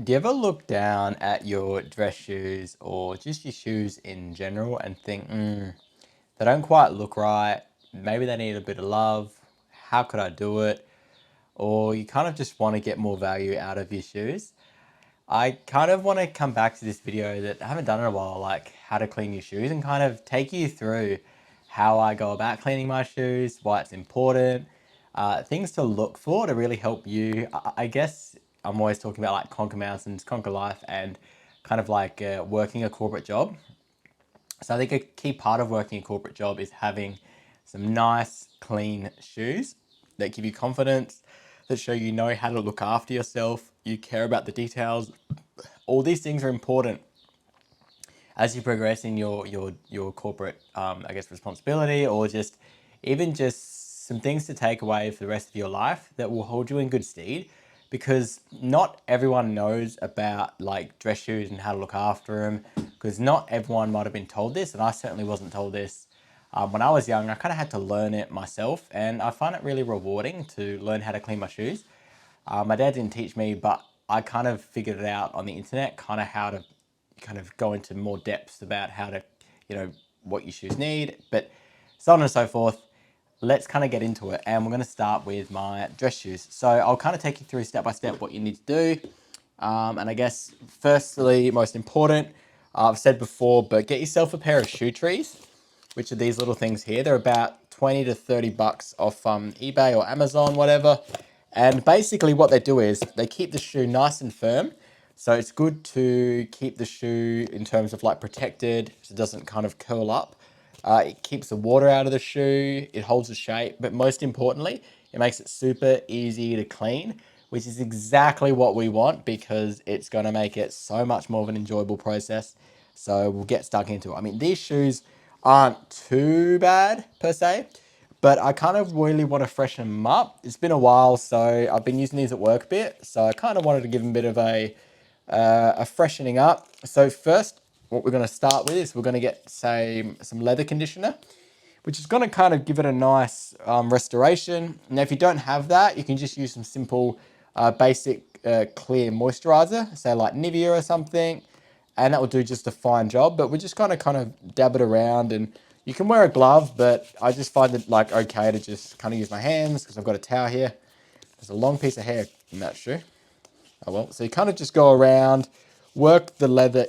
Do you ever look down at your dress shoes or just your shoes in general and think, they don't quite look right, maybe they need a bit of love, how could I do it? Or you kind of just want to get more value out of your shoes? I kind of want to come back to this video that I haven't done in a while, like how to clean your shoes, and kind of take you through how I go about cleaning my shoes, why it's important, things to look for to really help you. I guess I'm always talking about like conquer mountains, conquer life, and kind of like working a corporate job. So I think a key part of working a corporate job is having some nice, clean shoes that give you confidence, that show you know how to look after yourself, you care about the details. All these things are important as you progress in your corporate, I guess, responsibility, or just even just some things to take away for the rest of your life that will hold you in good stead. Because not everyone knows about like dress shoes and how to look after them. Because not everyone might have been told this, and I certainly wasn't told this. When I was young, I kind of had to learn it myself, and I find it really rewarding to learn how to clean my shoes. My dad didn't teach me, but I kind of figured it out on the internet, kind of how to kind of go into more depths about how to, what your shoes need, but so on and so forth. Let's kind of get into it, and we're going to start with my dress shoes. So I'll kind of take you through step by step what you need to do. And I guess firstly, most important, I've said before, but get yourself a pair of shoe trees, which are these little things here. They're about 20 to 30 bucks off eBay or Amazon, whatever. And basically what they do is they keep the shoe nice and firm. So it's good to keep the shoe in terms of like protected, so it doesn't kind of curl up. It keeps the water out of the shoe, it holds the shape, but most importantly, it makes it super easy to clean, which is exactly what we want because it's going to make it so much more of an enjoyable process. So we'll get stuck into it. I mean, these shoes aren't too bad per se, but I kind of really want to freshen them up. It's been a while, so I've been using these at work a bit, so I kind of wanted to give them a bit of a freshening up. So first, what we're going to start with is we're going to get, say, some leather conditioner, which is going to kind of give it a nice restoration. Now, if you don't have that, you can just use some simple, basic clear moisturizer, say like Nivea or something, and that will do just a fine job. But we're just going to kind of dab it around, and you can wear a glove, but I just find it like okay to just kind of use my hands because I've got a towel here. There's a long piece of hair in that shoe. Oh well, so you kind of just go around, work the leather,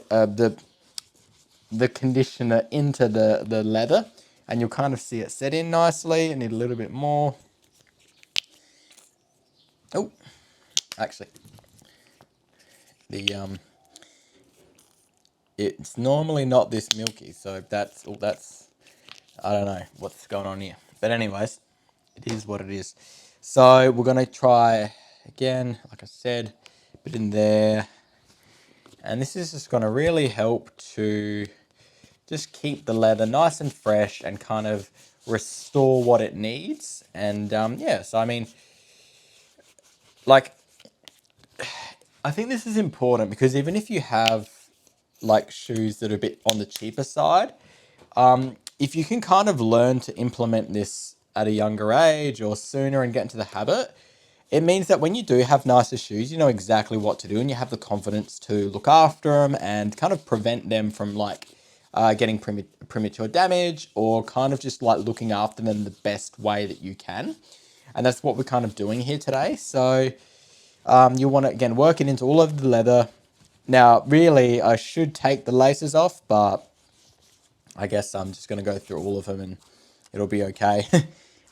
the conditioner into the leather, and you'll kind of see it set in nicely. I need a little bit more. Oh, actually, the it's normally not this milky, so that's I don't know what's going on here. But anyways, it is what it is. So we're gonna try again, like I said, put in there, and this is just gonna really help to just keep the leather nice and fresh and kind of restore what it needs. And yeah, so I mean, like, I think this is important because even if you have like shoes that are a bit on the cheaper side, if you can kind of learn to implement this at a younger age or sooner and get into the habit, it means that when you do have nicer shoes, you know exactly what to do and you have the confidence to look after them and kind of prevent them from like getting premature damage or kind of just like looking after them the best way that you can. And that's what we're kind of doing here today. So you want to, again, work it into all of the leather. Now, really, I should take the laces off, but I guess I'm just going to go through all of them and it'll be okay.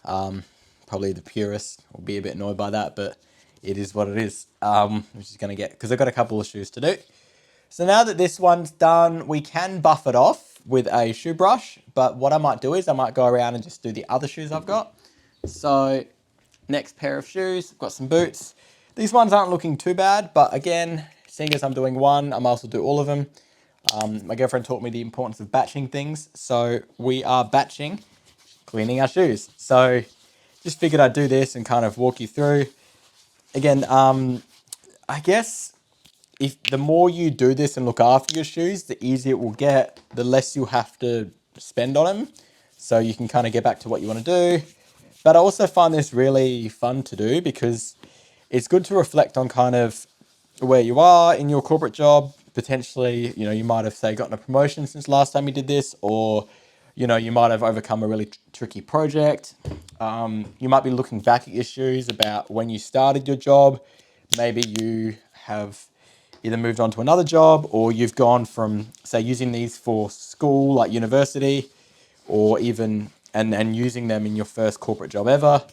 Probably the purist will be a bit annoyed by that, but it is what it is. Which is going to get, because I've got a couple of shoes to do. So now that this one's done, we can buff it off with a shoe brush, but what I might do is I might go around and just do the other shoes I've got. So next pair of shoes, I've got some boots. These ones aren't looking too bad, but again, seeing as I'm doing one, I might also do all of them. My girlfriend taught me the importance of batching things, so we are batching cleaning our shoes. So just figured I'd do this and kind of walk you through. Again, I guess if the more you do this and look after your shoes, the easier it will get, the less you'll have to spend on them. So you can kind of get back to what you want to do. But I also find this really fun to do because it's good to reflect on kind of where you are in your corporate job. Potentially, you might have, say, gotten a promotion since last time you did this, or, you might have overcome a really tricky project. You might be looking back at issues about when you started your job. Maybe you have either moved on to another job, or you've gone from, say, using these for school, like university, or even, and using them in your first corporate job ever,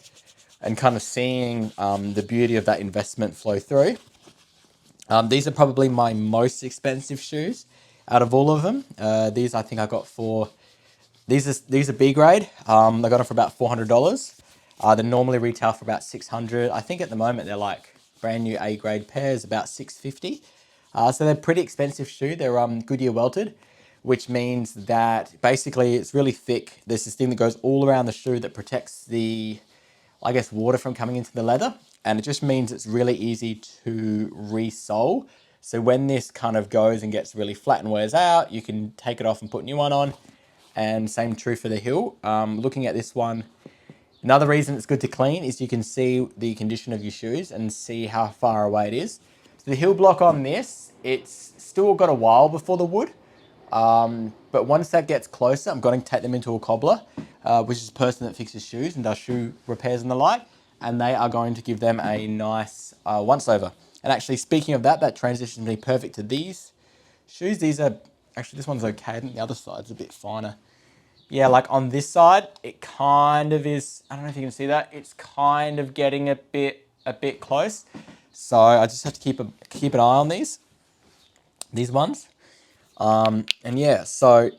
and kind of seeing the beauty of that investment flow through. These are probably my most expensive shoes out of all of them. These I think I got for, these are B grade. I got them for about $400. They normally retail for about 600. I think at the moment they're like brand new A grade pairs, about 650. So they're pretty expensive shoe. They're Goodyear welted, which means that basically it's really thick. There's this thing that goes all around the shoe that protects the, I guess, water from coming into the leather. And it just means it's really easy to resole. So when this kind of goes and gets really flat and wears out, you can take it off and put a new one on. And same true for the heel. Looking at this one, another reason it's good to clean is you can see the condition of your shoes and see how far away it is. So the heel block on this, it's still got a while before the wood. But once that gets closer, I'm going to take them into a cobbler, which is a person that fixes shoes and does shoe repairs and the like, and they are going to give them a nice once over. And actually, speaking of that, that transitions me perfect to these shoes. These are, actually, this one's okay, and the other side's a bit finer. Yeah, like on this side, it kind of is, I don't know if you can see that, it's kind of getting a bit close. So I just have to keep an eye on these ones. And yeah, so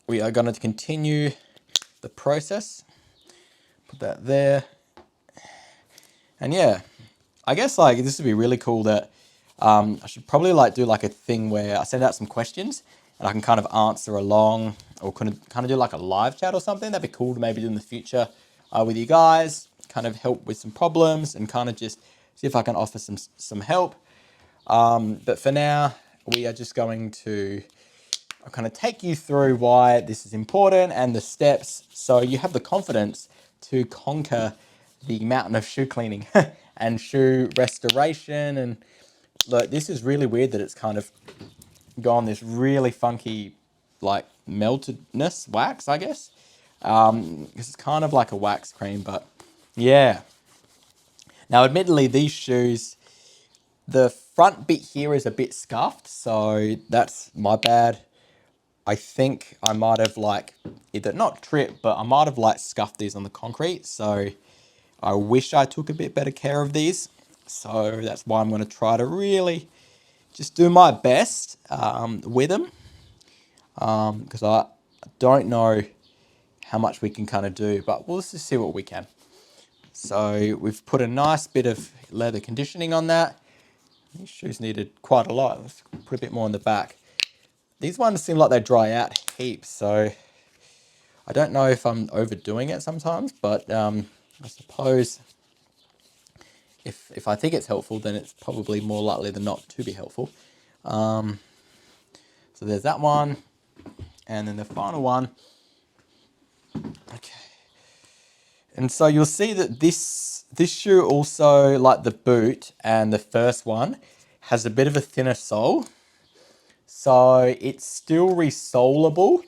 we are going to continue the process. Put that there. And yeah, I guess like this would be really cool that I should probably like do like a thing where I send out some questions and I can kind of answer along, or kind of do like a live chat or something. That'd be cool to maybe do in the future with you guys, kind of help with some problems and kind of just see if I can offer some help. But for now, we are just going to kind of take you through why this is important and the steps, so you have the confidence to conquer the mountain of shoe cleaning and shoe restoration. And look, this is really weird that it's kind of gone this really funky, like meltedness wax, I guess. Because it's kind of like a wax cream, but yeah. Now, admittedly, these shoes, the front bit here is a bit scuffed, so that's my bad. I think I might have like either not tripped, but I might have like scuffed these on the concrete. So I wish I took a bit better care of these. So that's why I'm going to try to really just do my best with them. Because I don't know how much we can kind of do, but we'll just see what we can. So we've put a nice bit of leather conditioning on that. These shoes needed quite a lot. Let's put a bit more on the back. These ones seem like they dry out heaps, so I don't know if I'm overdoing it sometimes, but I suppose if I think it's helpful, then it's probably more likely than not to be helpful. So there's that one, and then the final one. Okay. And so you'll see that this shoe also, like the boot and the first one, has a bit of a thinner sole. So it's still resolable.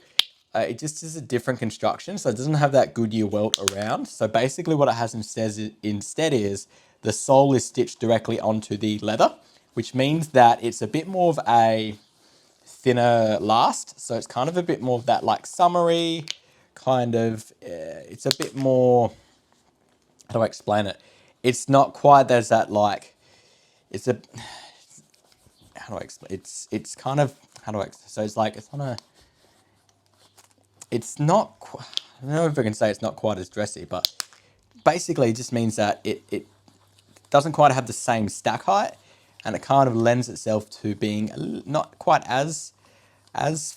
It just is a different construction, so it doesn't have that Goodyear welt around. So basically what it has instead is the sole is stitched directly onto the leather, which means that it's a bit more of a thinner last. So it's kind of a bit more of that like summery kind of, it's a bit more, how do I explain it? It's not quite as that like, it's a, how do I explain? It's kind of, how do I, so it's like, it's on a, it's not, I don't know if I can say it's not quite as dressy, but basically it just means that it doesn't quite have the same stack height, and it kind of lends itself to being not quite as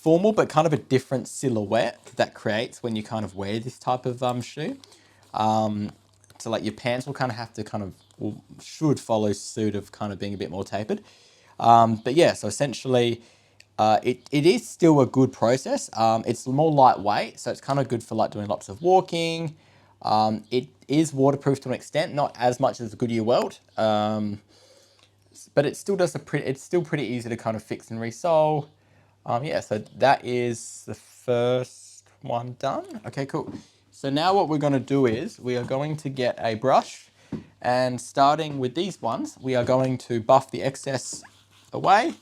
formal, but kind of a different silhouette that creates when you kind of wear this type of shoe. So like your pants will kind of have to kind of, or should follow suit of kind of being a bit more tapered. But yeah, so essentially it is still a good process. It's more lightweight, so it's kind of good for like doing lots of walking. It is waterproof to an extent, not as much as the Goodyear welt. but it still does it's still pretty easy to kind of fix and resole. Yeah, so that is the first one done. Okay, cool. So now what we're going to do is we are going to get a brush, and starting with these ones, we are going to buff the excess away,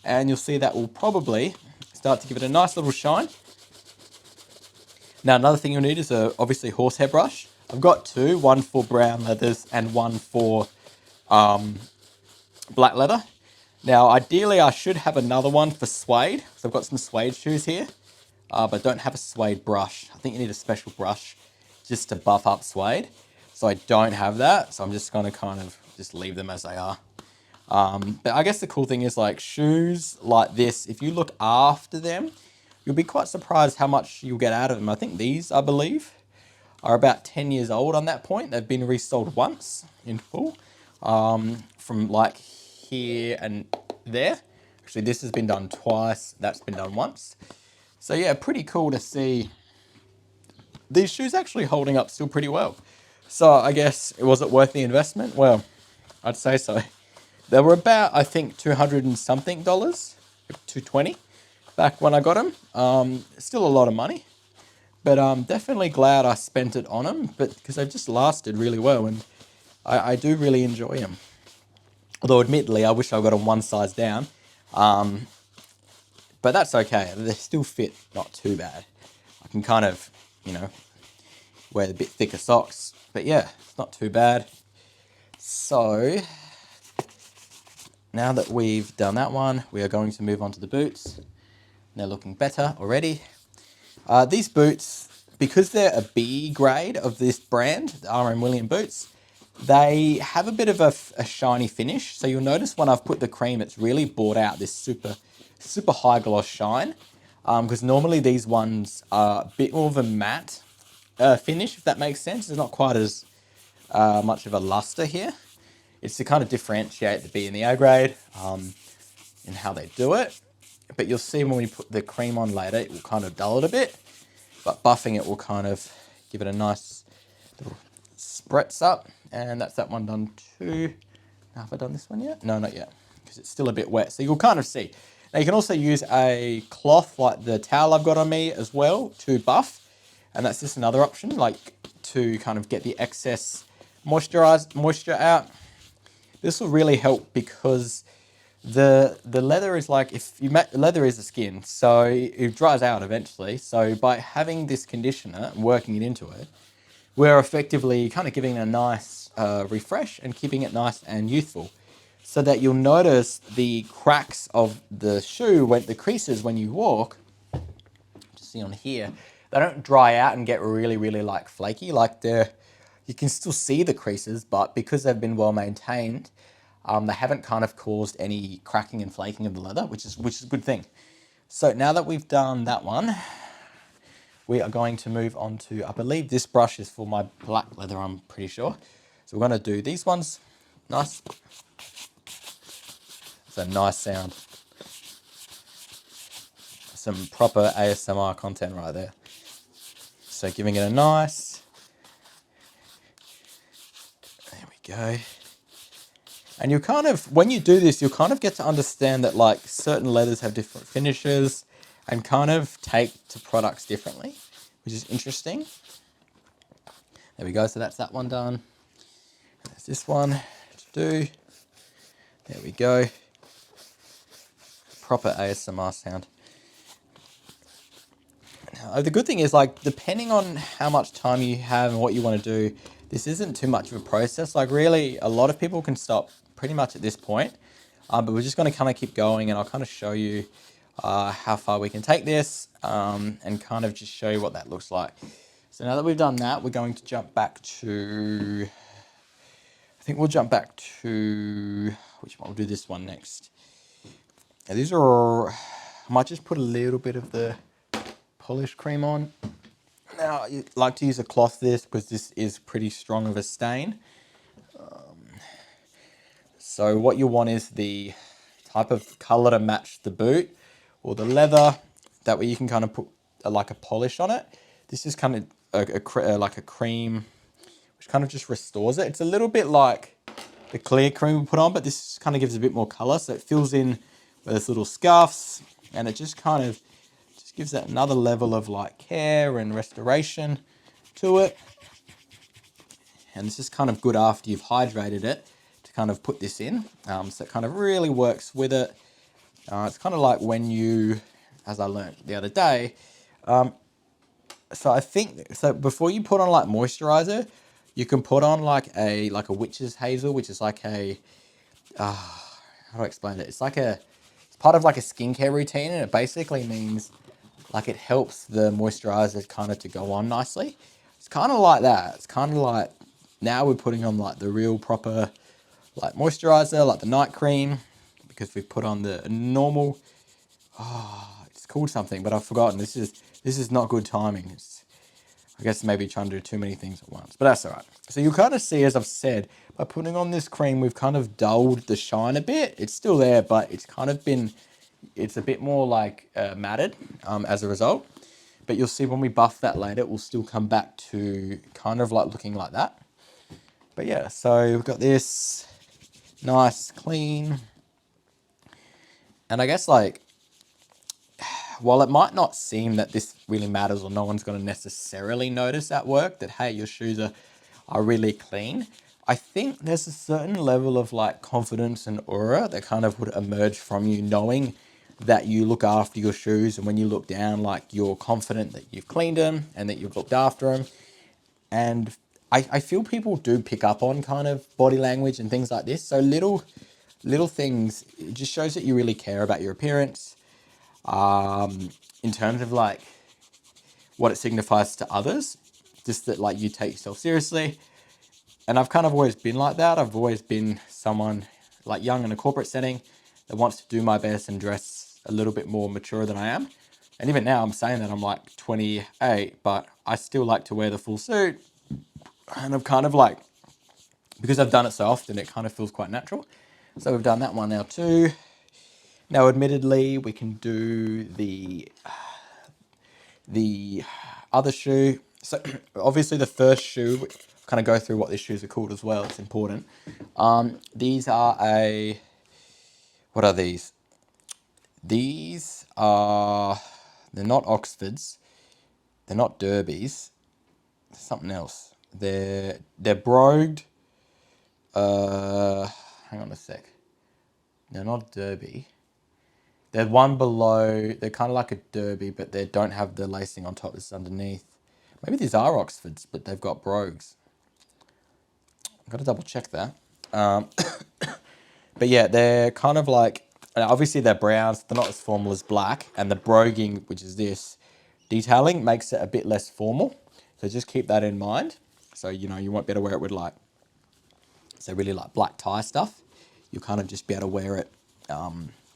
and you'll see that will probably start to give it a nice little shine. Now, another thing you'll need is obviously horsehair brush. I've got two, one for brown leathers and one for black leather. Now, ideally, I should have another one for suede, because I've got some suede shoes here, but don't have a suede brush. I think you need a special brush just to buff up suede. So I don't have that, so I'm just going to kind of just leave them as they are. But I guess the cool thing is, like, shoes like this, if you look after them, you'll be quite surprised how much you'll get out of them. I think these, I believe, are about 10 years old on that point. They've been resold once in full, from like here and there. Actually, this has been done twice. That's been done once. So yeah, pretty cool to see these shoes actually holding up still pretty well. So I guess, was it worth the investment? Well, I'd say so. They were about, I think, $200 and something, $220 back when I got them. Still a lot of money, but I'm definitely glad I spent it on them, but because they've just lasted really well, and I do really enjoy them. Although admittedly, I wish I got them one size down, but that's okay. They still fit not too bad. I can kind of, wear a bit thicker socks, but yeah, it's not too bad. So now that we've done that one, we are going to move on to the boots. They're looking better already. These boots, because they're a B grade of this brand, the RM William boots, they have a bit of a shiny finish. So you'll notice when I've put the cream, it's really brought out this super high gloss shine. Because normally these ones are a bit more of a matte finish, if that makes sense. It's not quite as much of a luster here. It's to kind of differentiate the B and the A grade in how they do it. But you'll see when we put the cream on later, it will kind of dull it a bit. But buffing it will kind of give it a nice little spritz up. And that's that one done too. Now, have I done this one yet? No, not yet, because it's still a bit wet. So you'll kind of see. Now you can also use a cloth like the towel I've got on me as well to buff. And that's just another option, like to kind of get the excess moisture out. This will really help because the leather is like, leather is the skin, so it dries out eventually. So by having this conditioner and working it into it, we're effectively kind of giving it a nice refresh and keeping it nice and youthful, so that you'll notice the cracks of the shoe, when the creases when you walk, just see on here, they don't dry out and get really, really like flaky. Like you can still see the creases, but because they've been well maintained, they haven't kind of caused any cracking and flaking of the leather, which is a good thing. So now that we've done that one, we are going to move on to, I believe this brush is for my black leather, I'm pretty sure. So we're going to do these ones. Nice. It's a nice sound. Some proper ASMR content right there. So giving it a nice. There we go. And you kind of, when you do this, you'll kind of get to understand that like certain leathers have different finishes and kind of take to products differently, which is interesting. There we go. So that's that one done. There's this one to do. There we go. Proper ASMR sound. Now, the good thing is, like, depending on how much time you have and what you want to do, this isn't too much of a process. Like, really, a lot of people can stop pretty much at this point. But we're just going to kind of keep going, and I'll kind of show you how far we can take this and kind of just show you what that looks like. So now that we've done that, we're going to jump back to, I think we'll jump back to, which one? We'll do this one next. Now these are, I might just put a little bit of the polish cream on. Now, I like to use a cloth this because this is pretty strong of a stain. So what you want is the type of color to match the boot or the leather. That way you can kind of put like a polish on it. This is kind of like a cream, which kind of just restores it. It's a little bit like the clear cream we put on, but this kind of gives a bit more color, so it fills in where there's little scuffs, and it just kind of just gives that another level of like care and restoration to it. And this is kind of good after you've hydrated it to kind of put this in, so it kind of really works with it. It's kind of like when you, as I learned the other day, so I think, so before you put on like moisturizer, you can put on like a witch's hazel, which is like a, how do I explain it? It's like it's part of like a skincare routine, and it basically means like it helps the moisturizer kind of to go on nicely. It's kind of like that. It's kind of like now we're putting on like the real proper like moisturizer, like the night cream, because we've put on the normal. It's called something, but I've forgotten. This is not good timing. I guess maybe trying to do too many things at once, but that's all right. So you'll kind of see, as I've said, by putting on this cream, we've kind of dulled the shine a bit. It's still there, but it's kind of been, it's a bit more like matted as a result. But you'll see when we buff that later, it will still come back to kind of like looking like that. But yeah, so we've got this nice, clean. And I guess like, while it might not seem that this really matters or no one's going to necessarily notice at work that, hey, your shoes are really clean, I think there's a certain level of like confidence and aura that kind of would emerge from you knowing that you look after your shoes, and when you look down, like you're confident that you've cleaned them and that you've looked after them. And I feel people do pick up on kind of body language and things like this. So little things, it just shows that you really care about your appearance. In terms of like what it signifies to others, just that like you take yourself seriously. And I've kind of always been like that. I've always been someone like young in a corporate setting that wants to do my best and dress a little bit more mature than I am. And even now I'm saying that I'm like 28, but I still like to wear the full suit. And I've kind of like, because I've done it so often, it kind of feels quite natural. So we've done that one now too. Now, admittedly, we can do the other shoe. So obviously the first shoe, kind of go through what these shoes are called as well. It's important. These are what are these? These are, they're not Oxfords. They're not Derbies. There's something else. They're brogued. Hang on a sec. They're not Derby. They're one below. They're kind of like a Derby, but they don't have the lacing on top. This is underneath. Maybe these are Oxfords, but they've got brogues. I've got to double check that. But yeah, they're kind of like, obviously they're browns. They're not as formal as black. And the broguing, which is this detailing, makes it a bit less formal. So just keep that in mind. So, you know, you won't be able to wear it with like, so really like black tie stuff. You'll kind of just be able to wear it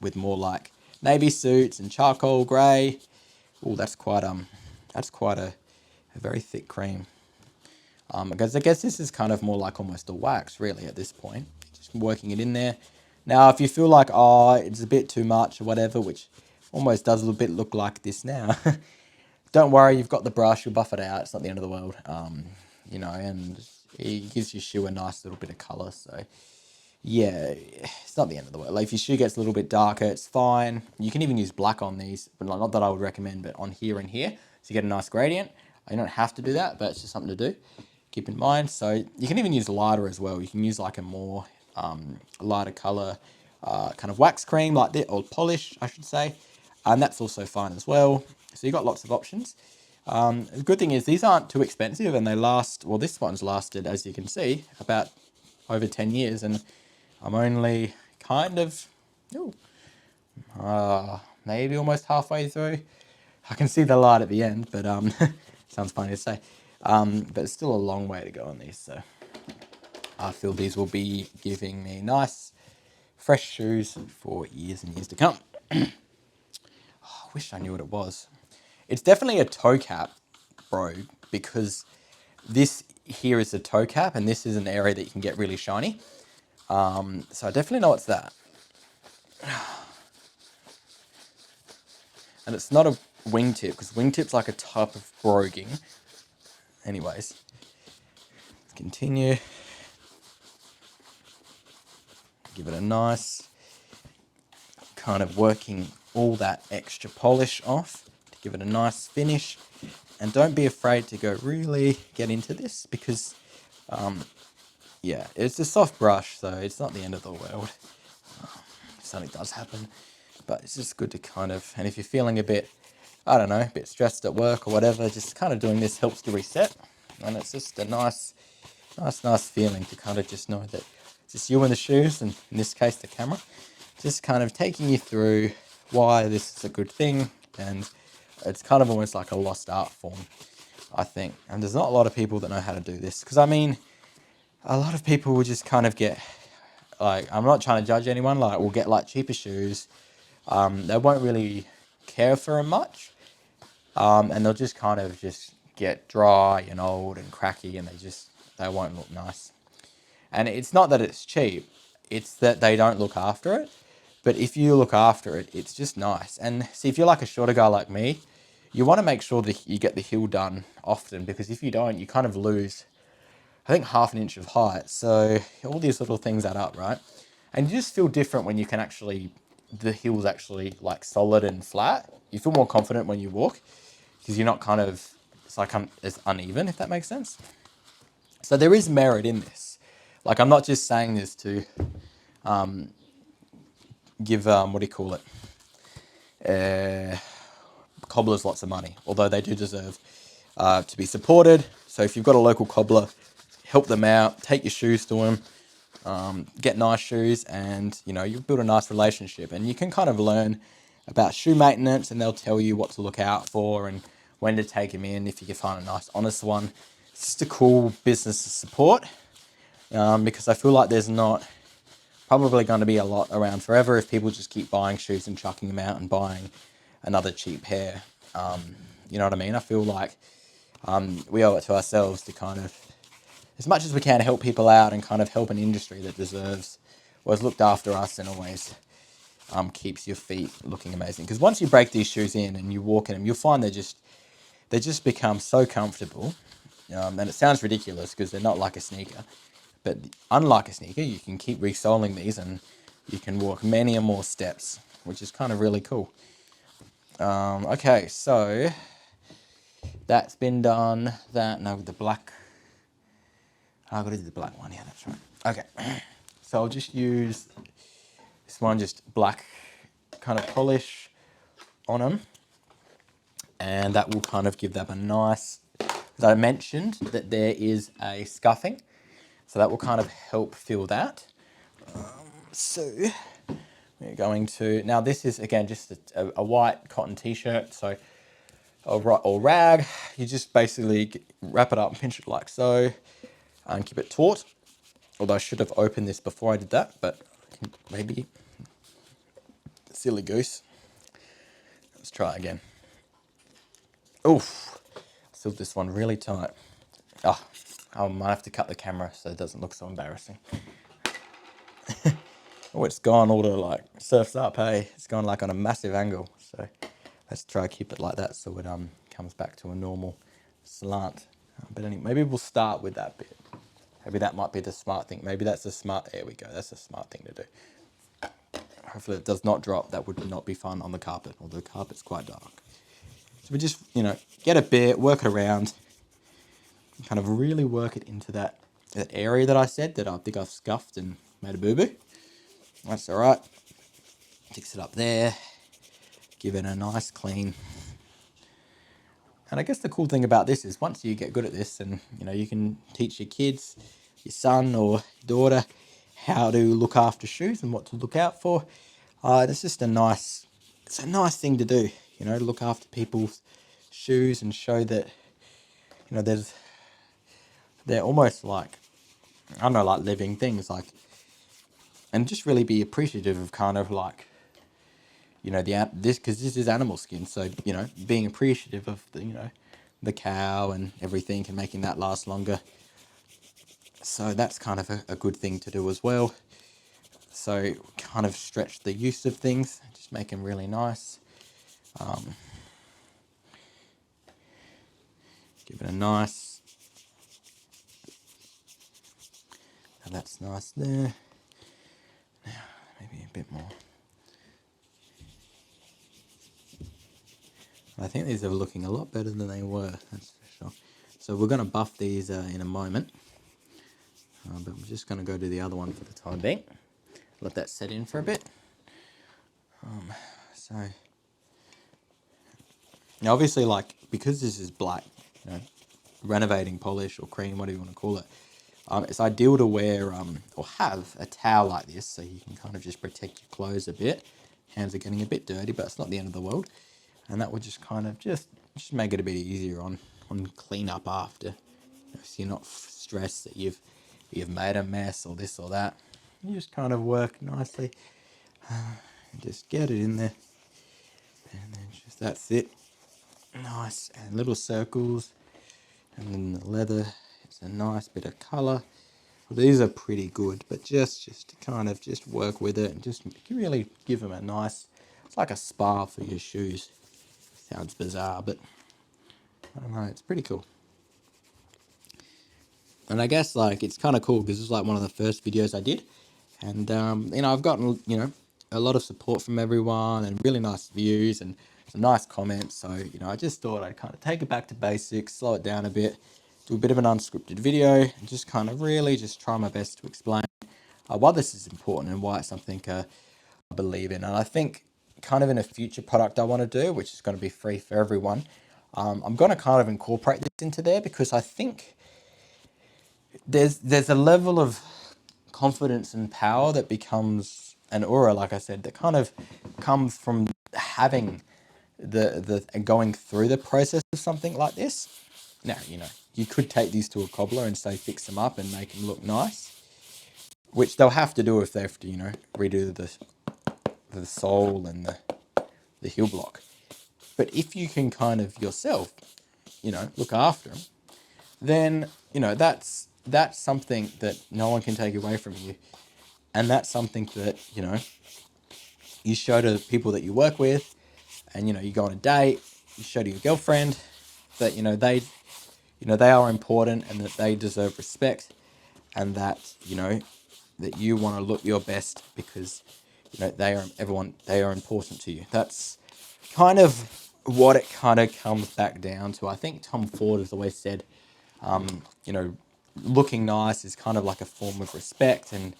with more like navy suits and charcoal grey. Oh, that's quite a very thick cream. Because I guess this is kind of more like almost a wax really at this point. Just working it in there. Now, if you feel like, oh, it's a bit too much or whatever, which almost does a little bit look like this now, don't worry, you've got the brush, you'll buff it out. It's not the end of the world, you know, and it gives your shoe a nice little bit of colour. So yeah, it's not the end of the world. Like if your shoe gets a little bit darker, it's fine. You can even use black on these, but not that I would recommend, but on here and here, so you get a nice gradient. You don't have to do that, but it's just something to do. Keep in mind. So you can even use lighter as well. You can use like a more lighter color kind of wax cream like this, or polish, I should say. And that's also fine as well. So you've got lots of options. The good thing is these aren't too expensive and they last, well, this one's lasted, as you can see, about over 10 years. And I'm only kind of, maybe almost halfway through. I can see the light at the end, but sounds funny to say. But it's still a long way to go on these. So I feel these will be giving me nice, fresh shoes for years and years to come. I wish I knew what it was. It's definitely a toe cap, bro, because this here is a toe cap and this is an area that you can get really shiny. So I definitely know it's that. And it's not a wingtip, because wingtip's like a type of broguing. Anyways, let's continue. give it a nice kind of working all that extra polish off to give it a nice finish. And don't be afraid to go really get into this because, yeah, it's a soft brush, so it's not the end of the world. If something does happen, but it's just good to kind of, and if you're feeling a bit, I don't know, a bit stressed at work or whatever, just kind of doing this helps to reset. And it's just a nice feeling to kind of just know that it's just you and the shoes, and in this case, the camera, just kind of taking you through why this is a good thing. And it's kind of almost like a lost art form, I think. And there's not a lot of people that know how to do this. Because, I mean, a lot of people will just kind of get, like, I'm not trying to judge anyone, like, will get, like, cheaper shoes. They won't really care for them much. And they'll just kind of just get dry and old and cracky, and they won't look nice. And it's not that it's cheap, it's that they don't look after it. But if you look after it, it's just nice. And see, if you're like a shorter guy like me, you want to make sure that you get the heel done often, because if you don't, you kind of lose, I think, half an inch of height. So all these little things add up, right? And you just feel different when you can actually, the heel's actually like solid and flat. You feel more confident when you walk because you're not kind of, it's like it's uneven, if that makes sense. So there is merit in this. Like, I'm not just saying this to give, what do you call it? Cobblers lots of money, although they do deserve to be supported. So if you've got a local cobbler, help them out, take your shoes to them, get nice shoes, and you build a nice relationship, and you can kind of learn about shoe maintenance, and they'll tell you what to look out for and when to take them in if you can find a nice honest one. It's just a cool business to support, because I feel like there's not probably going to be a lot around forever if people just keep buying shoes and chucking them out and buying another cheap pair. You know what I mean? I feel like we owe it to ourselves to kind of, as much as we can, help people out and kind of help an industry that deserves, or has looked after us and always keeps your feet looking amazing. Because once you break these shoes in and you walk in them, you'll find they just become so comfortable. And it sounds ridiculous because they're not like a sneaker. But unlike a sneaker, you can keep resoling these and you can walk many and more steps, which is kind of really cool. Okay, so that's been done. The black. I've got to do the black one. Yeah, that's right. Okay, so I'll just use this one, just black kind of polish on them. And that will kind of give them a nice, as I mentioned, that there is a scuffing. So that will kind of help fill that. So we're going to, now this is again just a white cotton t-shirt, so or rag. You just basically wrap it up and pinch it like so and keep it taut. Although I should have opened this before I did that, but maybe silly goose. Let's try again. Oof, sealed this one really tight. Oh, I might have to cut the camera so it doesn't look so embarrassing. Oh, it's gone all to like surfs up, hey? It's gone like on a massive angle. So let's try to keep it like that so it comes back to a normal slant. But anyway, maybe we'll start with that bit. Maybe that might be the smart thing. Maybe that's the smart, there we go. That's a smart thing to do. Hopefully it does not drop. That would not be fun on the carpet, although the carpet's quite dark. So we just, get a bit, work it around, kind of really work it into that area that I said that I think I've scuffed and made a boo-boo. That's all right. Fix it up there. Give it a nice clean. And I guess the cool thing about this is once you get good at this, and you can teach your kids, your son or daughter, how to look after shoes and what to look out for. It's just a nice thing to do. Look after people's shoes and show that they're almost like, I don't know, like living things, like, and just really be appreciative of kind of like, because this is animal skin, so being appreciative of the cow and everything and making that last longer. So that's kind of a good thing to do as well. So kind of stretch the use of things, just make them really nice. Give it a nice, and that's nice there. Now I think these are looking a lot better than they were, that's for sure. So we're going to buff these in a moment. But I'm just going to go to the other one for the time being. Let that set in for a bit. So now obviously, like, because this is black, you know, renovating polish or cream, whatever you want to call it, it's ideal to wear or have a towel like this so you can kind of just protect your clothes a bit. Hands are getting a bit dirty, but it's not the end of the world. And that would just kind of just make it a bit easier on clean up after. So you're not stressed that you've made a mess or this or that. You just kind of work nicely. Just get it in there. And then just that's it. Nice. And little circles. And then the leather, it's a nice bit of colour. Well, these are pretty good, but just to kind of just work with it and just really give them a nice, it's like a spa for your shoes. Sounds bizarre, but I don't know, it's pretty cool. And I guess like it's kind of cool because it's like one of the first videos I did. And, you know, I've gotten, you know, a lot of support from everyone and really nice views and some nice comments. So, you know, I just thought I'd kind of take it back to basics, slow it down a bit, do a bit of an unscripted video and just kind of really just try my best to explain why this is important and why it's something I believe in. And I think kind of in a future product I want to do, which is going to be free for everyone, I'm going to kind of incorporate this into there because I think there's a level of confidence and power that becomes an aura, like I said, that kind of comes from having the going through the process of something like this. Now, you know, you could take these to a cobbler and say fix them up and make them look nice, which they'll have to do if they have to, you know, redo the sole and the heel block. But if you can kind of yourself, you know, look after them, then, you know, that's something that no one can take away from you. And that's something that, you know, you show to people that you work with and, you know, you go on a date, you show to your girlfriend that, you know, they are important and that they deserve respect and that, you know, that you want to look your best because, you know, they are important to you. That's kind of what it kind of comes back down to. I think Tom Ford has always said, you know, looking nice is kind of like a form of respect and,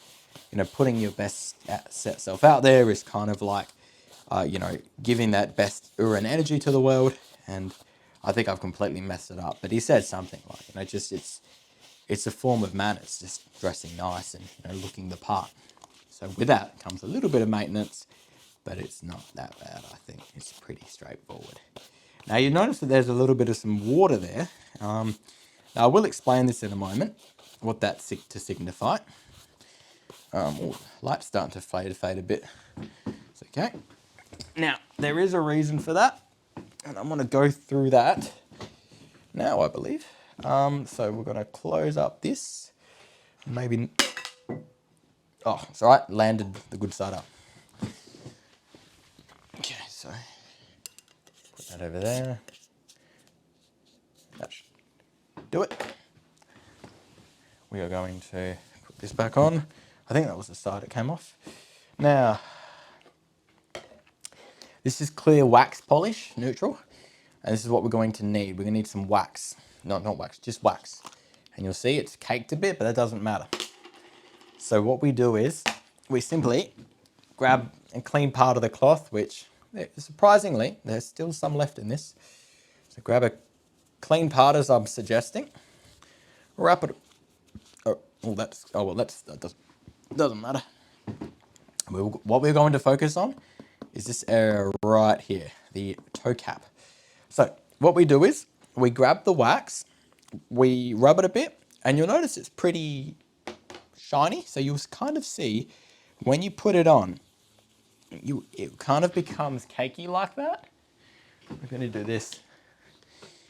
you know, putting your best self out there is kind of like, you know, giving that best Uran energy to the world. And I think I've completely messed it up. But he said something like, you know, just it's a form of manners, just dressing nice and, you know, looking the part. So with that comes a little bit of maintenance, but it's not that bad, I think. It's pretty straightforward. Now you notice that there's a little bit of some water there. Now I will explain this in a moment, what that's to signify. Light's starting to fade a bit. It's okay. Now, there is a reason for that, and I'm going to go through that now, I believe. So we're going to close up this. Maybe... Oh, it's all right. Landed the good side up. Okay, so put that over there. That should do it. We are going to put this back on. I think that was the side it came off. Now, this is clear wax polish, neutral. And this is what we're going to need. We're going to need some wax. No, not wax, just wax. And you'll see it's caked a bit, but that doesn't matter. So what we do is we simply grab a clean part of the cloth, which surprisingly, there's still some left in this. So grab a clean part as I'm suggesting. Wrap it. That doesn't matter. What we're going to focus on is this area right here, the toe cap. So what we do is we grab the wax, we rub it a bit, and you'll notice it's pretty shiny. So you'll kind of see when you put it on, it kind of becomes cakey like that. We're going to do this.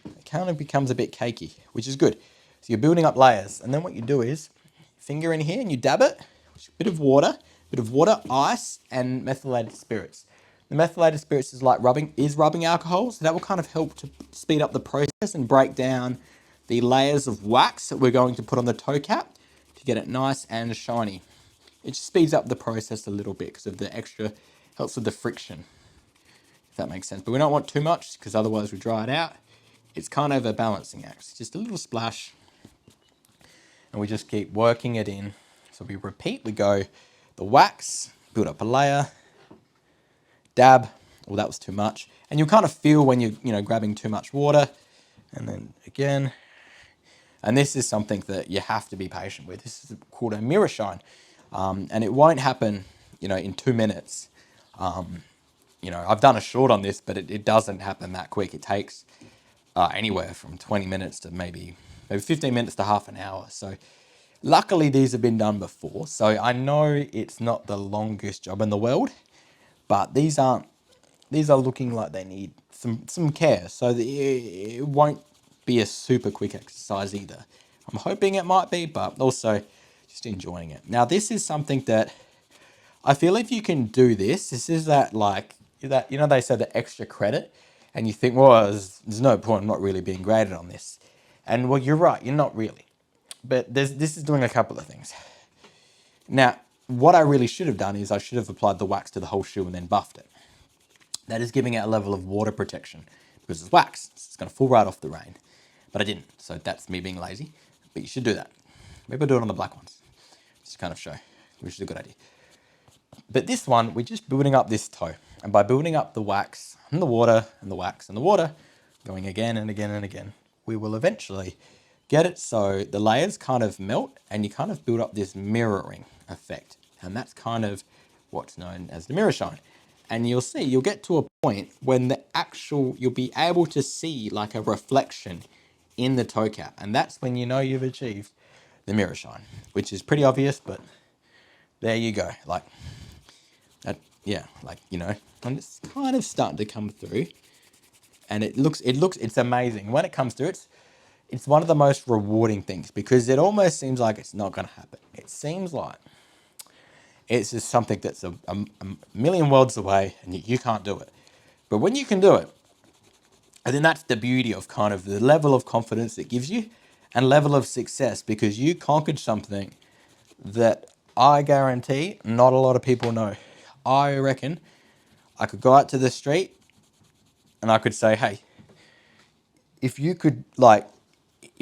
It kind of becomes a bit cakey, which is good. So you're building up layers. And then what you do is finger in here and you dab it, a bit of water, ice, and methylated spirits. The methylated spirits is like rubbing alcohol, so that will kind of help to speed up the process and break down the layers of wax that we're going to put on the toe cap to get it nice and shiny. It just speeds up the process a little bit because of the extra, helps with the friction, if that makes sense. But we don't want too much because otherwise we dry it out. It's kind of a balancing act. Just a little splash. And we just keep working it in. So we repeat, we go the wax, build up a layer, dab. Well, that was too much. And you'll kind of feel when you're grabbing too much water. And then again. And this is something that you have to be patient with. This is called a mirror shine. And it won't happen, in 2 minutes. I've done a short on this, but it doesn't happen that quick. It takes anywhere from 20 minutes to maybe 15 minutes to half an hour. So luckily these have been done before. So I know it's not the longest job in the world, but these are looking like they need some care. So it won't be a super quick exercise either. I'm hoping it might be, but also just enjoying it. Now this is something that I feel if you can do this is that they say the extra credit, and you think, well, there's no point, I'm not really being graded on this. And well, you're right, you're not really. But this is doing a couple of things. Now, what I really should have done is I should have applied the wax to the whole shoe and then buffed it. That is giving it a level of water protection because it's wax. It's going to fall right off the rain. But I didn't, so that's me being lazy. But you should do that. Maybe I'll do it on the black ones. Just to kind of show, which is a good idea. But this one, we're just building up this toe. And by building up the wax and the water and the wax and the water, going again and again and again, we will eventually get it so the layers kind of melt and you kind of build up this mirroring effect. And that's kind of what's known as the mirror shine. And you'll see, you'll get to a point when you'll be able to see like a reflection in the toe cap. And that's when you know you've achieved the mirror shine, which is pretty obvious, but there you go. And it's kind of starting to come through, and it's amazing. When it comes through, it's one of the most rewarding things because it almost seems like it's not going to happen. It seems like it's just something that's a million worlds away and you can't do it. But when you can do it, I think that's the beauty of kind of the level of confidence it gives you and level of success, because you conquered something that I guarantee not a lot of people know. I reckon I could go out to the street and I could say, hey, if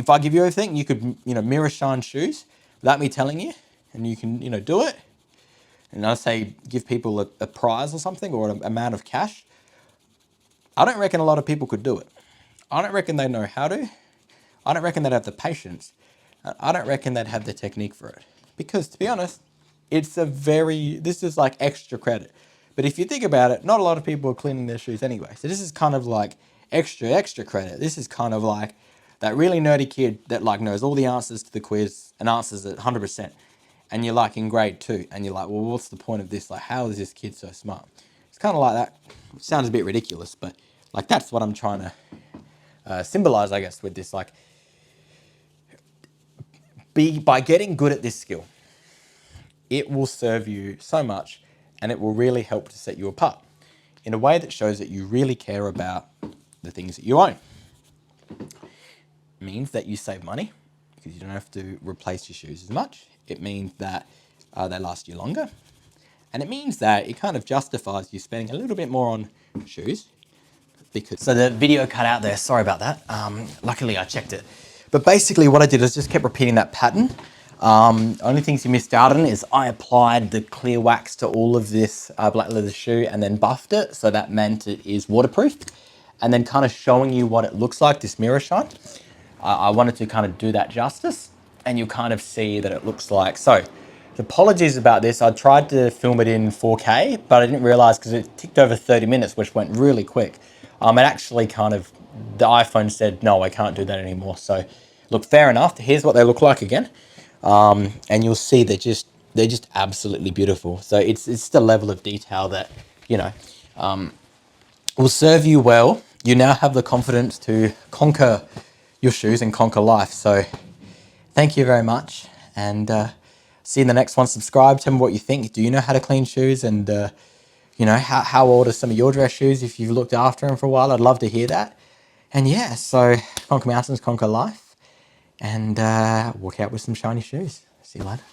I give you everything, you could, mirror shine shoes without me telling you, and you can, do it. And I say, give people a prize or something or an amount of cash. I don't reckon a lot of people could do it. I don't reckon they know how to. I don't reckon they'd have the patience. I don't reckon they'd have the technique for it. Because to be honest, this is like extra credit. But if you think about it, not a lot of people are cleaning their shoes anyway. So this is kind of like extra credit. This is kind of like that really nerdy kid that knows all the answers to the quiz and answers it 100%. And you're in grade 2 and you're like, well, what's the point of this? How is this kid so smart? It's kind of like that. It sounds a bit ridiculous, but that's what I'm trying to symbolize, I guess, with this. By getting good at this skill, it will serve you so much and it will really help to set you apart in a way that shows that you really care about the things that you own. It means that you save money because you don't have to replace your shoes as much. It means that they last you longer. And it means that it kind of justifies you spending a little bit more on shoes. So the video cut out there, sorry about that. Luckily I checked it. But basically what I did is just kept repeating that pattern. Only things you missed out on is I applied the clear wax to all of this black leather shoe and then buffed it. So that meant it is waterproof. And then kind of showing you what it looks like, this mirror shine. I wanted to kind of do that justice, and you kind of see that it looks like. So apologies about this. I tried to film it in 4K, but I didn't realize because it ticked over 30 minutes, which went really quick. It actually the iPhone said, no, I can't do that anymore. So look, fair enough. Here's what they look like again. And you'll see they're just absolutely beautiful. So it's the level of detail that, will serve you well. You now have the confidence to conquer your shoes and conquer life. So thank you very much. And see you in the next one. Subscribe, tell me what you think. Do you know how to clean shoes? And, how old are some of your dress shoes if you've looked after them for a while? I'd love to hear that. And yeah, so conquer mountains, conquer life. And walk out with some shiny shoes. See you later.